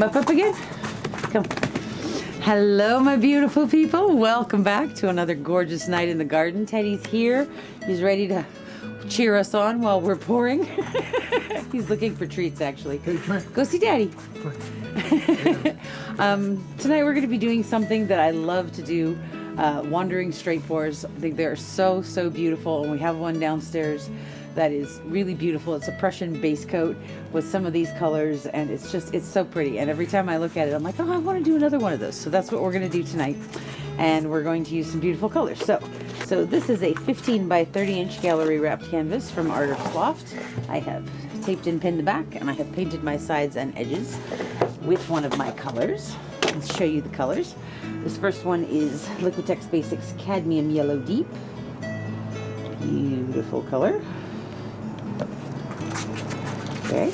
come up again? Come. Hello, my beautiful people. Welcome back to another gorgeous night in the garden. Teddy's here. He's ready to cheer us on while we're pouring. He's looking for treats, actually. Hey, come here. Go see Daddy. Come Tonight we're going to be doing something that I love to do, wandering straight pours. I think they're so beautiful, and we have one downstairs that is really beautiful. It's a Prussian base coat with some of these colors, and it's so pretty. And every time I look at it, I'm like, oh, I want to do another one of those. So that's what we're going to do tonight, and we're going to use some beautiful colors. So this is a 15 by 30 inch gallery wrapped canvas from Artists Loft. I have taped and pinned the back, and I have painted my sides and edges with one of my colors. Let's show you the colors. This first one is Liquitex Basics Cadmium Yellow Deep. Beautiful color. Okay,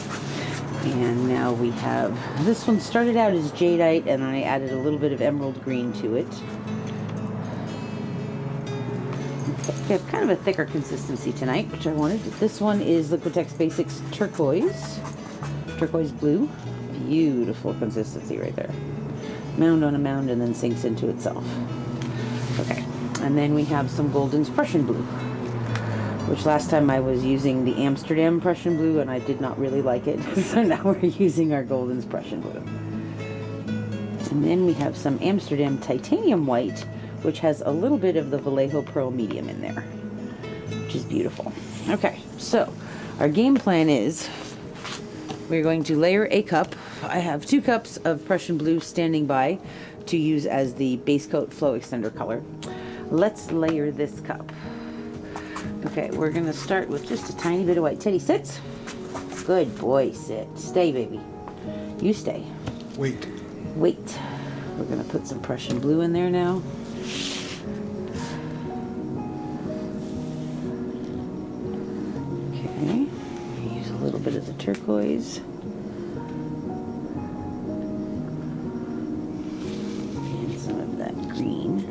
and now we have, this one started out as Jadeite, and I added a little bit of emerald green to it. Okay, kind of a thicker consistency tonight, which I wanted. This one is Liquitex Basics Turquoise Blue. Beautiful consistency right there. Mound on a mound and then sinks into itself. Okay, and then we have some Golden's Prussian Blue, which last time I was using the Amsterdam Prussian Blue and I did not really like it. So now we're using our Golden's Prussian Blue. And then we have some Amsterdam Titanium White, which has a little bit of the Vallejo Pearl Medium in there, which is beautiful. Okay, so our game plan is we're going to layer a cup. I have 2 cups of Prussian Blue standing by to use as the base coat flow extender color. Let's layer this cup. Okay, we're gonna start with just a tiny bit of white. Teddy, sit. Good boy, sit. Stay, baby. You stay. Wait. Wait. We're gonna put some Prussian Blue in there now. Okay, use a little bit of the turquoise. And some of that green.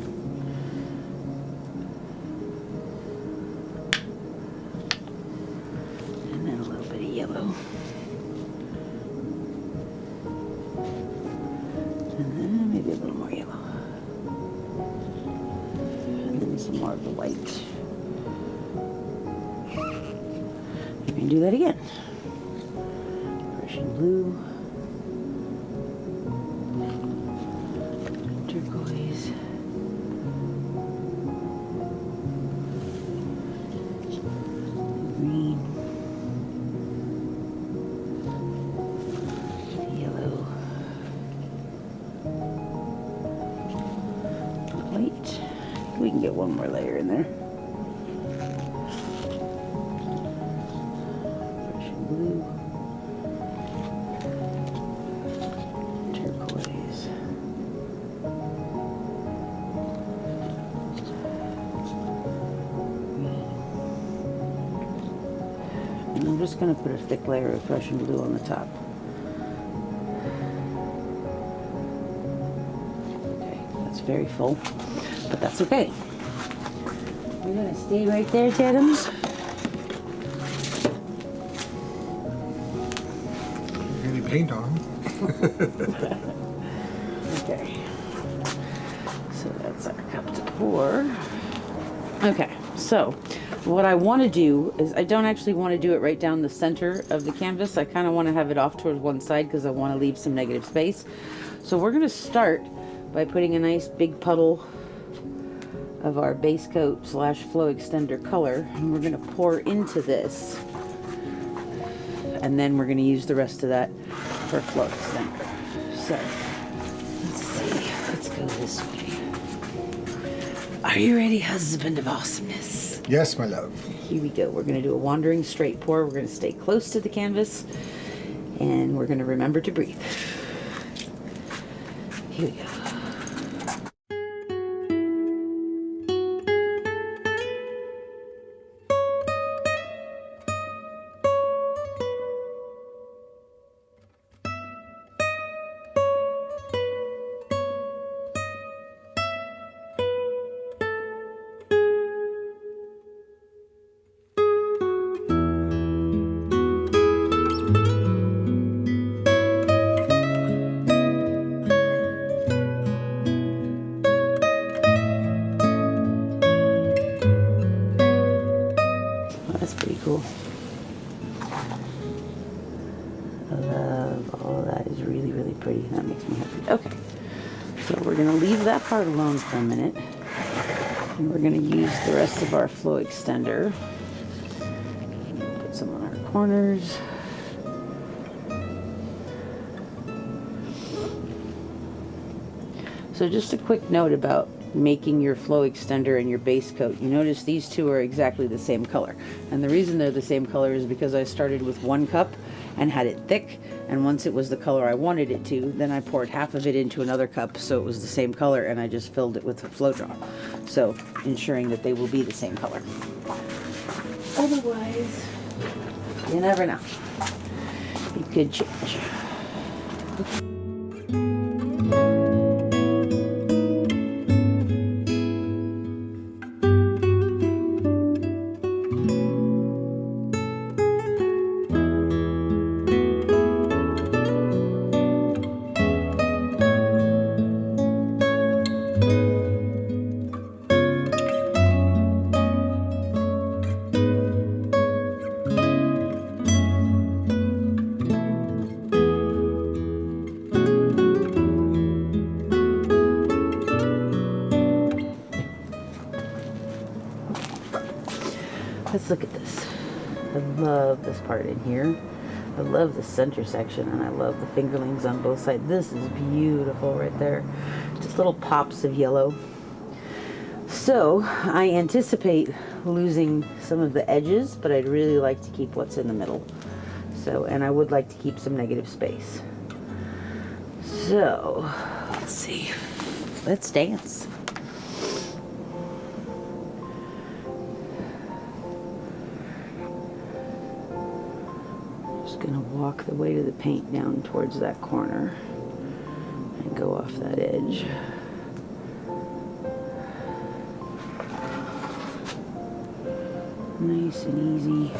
Yellow. And then maybe a little more yellow. And then some more of the white. We're going to do that again. Prussian Blue. Turquoise. Green. We can get one more layer in there. Prussian Blue. Turquoise. And I'm just going to put a thick layer of Prussian Blue on the top. Okay, that's very full. But that's okay. We're gonna stay right there, Tedums. Any paint on them? Okay. So that's our cup to pour. Okay, so what I want to do is I don't actually want to do it right down the center of the canvas. I kind of want to have it off towards one side because I want to leave some negative space. So we're going to start by putting a nice big puddle of our base coat / flow extender color, and we're going to pour into this, and then we're going to use the rest of that for flow extender. So let's see, let's go this way. Are you ready, husband of awesomeness? Yes, my love. Here we go. We're going to do a wandering straight pour. We're going to stay close to the canvas, and we're going to remember to breathe. Here we go. me happy. Okay, so we're going to leave that part alone for a minute. And we're going to use the rest of our flow extender. Put some on our corners. So just a quick note about making your flow extender and your base coat. You notice these two are exactly the same color. And the reason they're the same color is because I started with 1 cup and had it thick. And once it was the color I wanted it to, then I poured half of it into another cup so it was the same color, and I just filled it with a flow draw. So ensuring that they will be the same color. Otherwise, you never know. It could change. Let's look at this. I love this part in here. I love the center section, and I love the fingerlings on both sides. This is beautiful right there. Just little pops of yellow. So I anticipate losing some of the edges, but I'd really like to keep what's in the middle. So, and I would like to keep some negative space. So, let's see. Let's dance. Gonna walk the way to the paint down towards that corner and go off that edge. Nice and easy.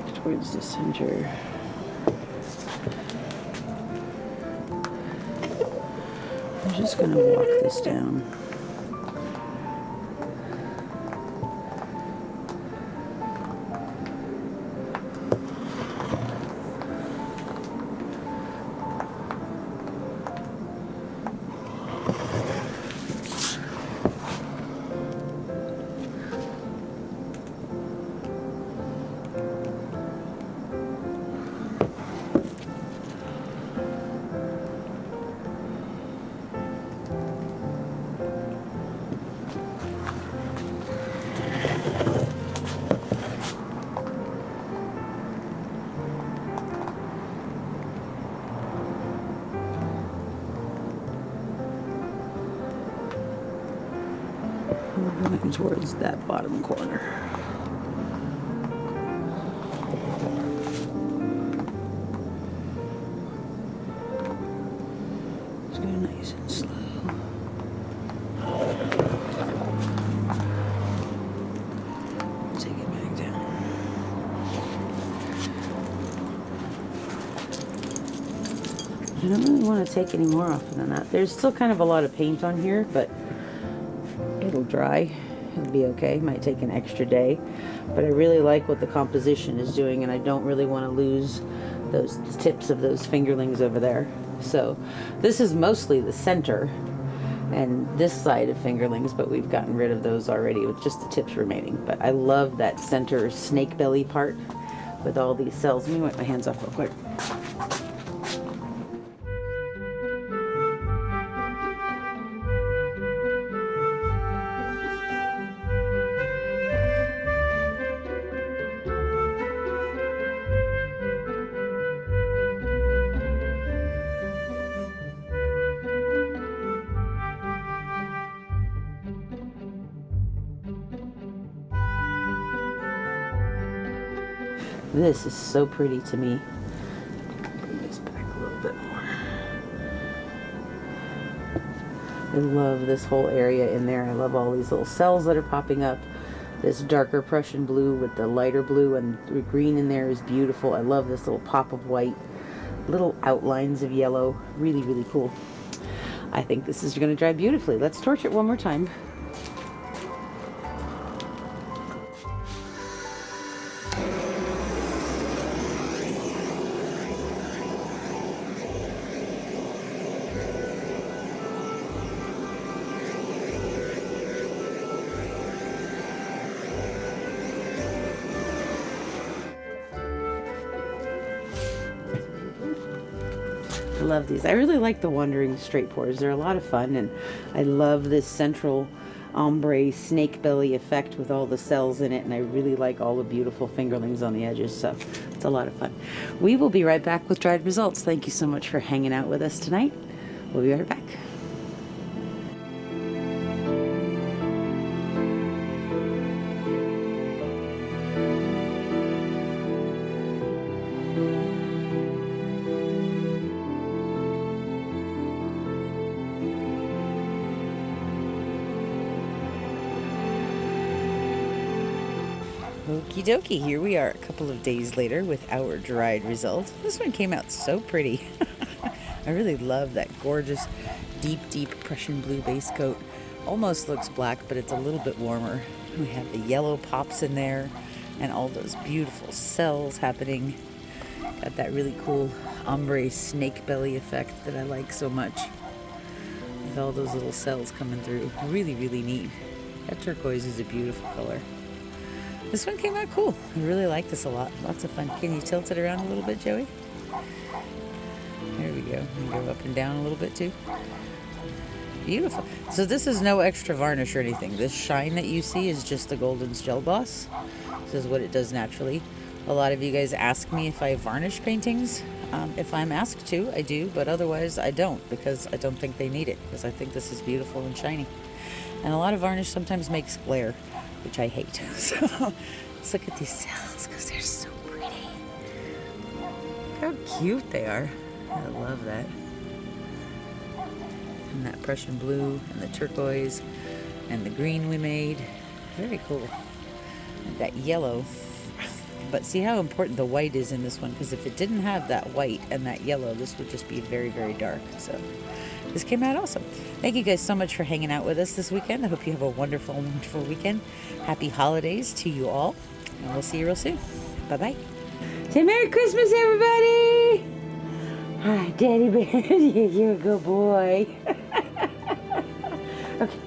Back towards the center. I'm just gonna walk this down. Going towards that bottom corner. Let's go nice and slow. Take it back down. I don't really want to take any more off than that. There's still kind of a lot of paint on here, but it'll dry. It'll be okay. Might take an extra day, but I really like what the composition is doing, and I don't really want to lose those tips of those fingerlings over there. So this is mostly the center and this side of fingerlings, but we've gotten rid of those already with just the tips remaining. But I love that center snake belly part with all these cells. Let me wipe my hands off real quick. This is so pretty to me. Bring this back a little bit more. I love this whole area in there. I love all these little cells that are popping up. This darker Prussian blue with the lighter blue, and the green in there is beautiful. I love this little pop of white, little outlines of yellow. Really, really cool. I think this is going to dry beautifully. Let's torch it one more time. I love these. I really like the wandering straight pours. They're a lot of fun, and I love this central ombre snake belly effect with all the cells in it, and I really like all the beautiful fingerlings on the edges, so it's a lot of fun. We will be right back with dried results. Thank you so much for hanging out with us tonight. We'll be right back. Okie dokie, here we are a couple of days later with our dried results. This one came out so pretty. I really love that gorgeous deep Prussian blue base coat. Almost looks black, but it's a little bit warmer. We have the yellow pops in there and all those beautiful cells happening. Got that really cool ombre snake belly effect that I like so much, with all those little cells coming through. Really neat. That turquoise is a beautiful color. This one came out cool. I really like this a lot. Lots of fun. Can you tilt it around a little bit, Joey? There we go. And go up and down a little bit too. Beautiful. So this is no extra varnish or anything. This shine that you see is just the Golden's gel gloss. This is what it does naturally. A lot of you guys ask me if I varnish paintings. If I'm asked to, I do, but otherwise I don't, because I don't think they need it, because I think this is beautiful and shiny. And a lot of varnish sometimes makes glare, which I hate. So let's look at these cells, because they're so pretty. Look how cute they are. I love that. And that Prussian blue and the turquoise and the green we made. Very cool. And that yellow. But see how important the white is in this one, because if it didn't have that white and that yellow, this would just be very dark. So this came out awesome. Thank you guys so much for hanging out with us this weekend. I hope you have a wonderful weekend. Happy holidays to you all, and we'll see you real soon. Bye-bye. Say Merry Christmas, everybody! All right, Daddy Bear, you're a good boy. Okay.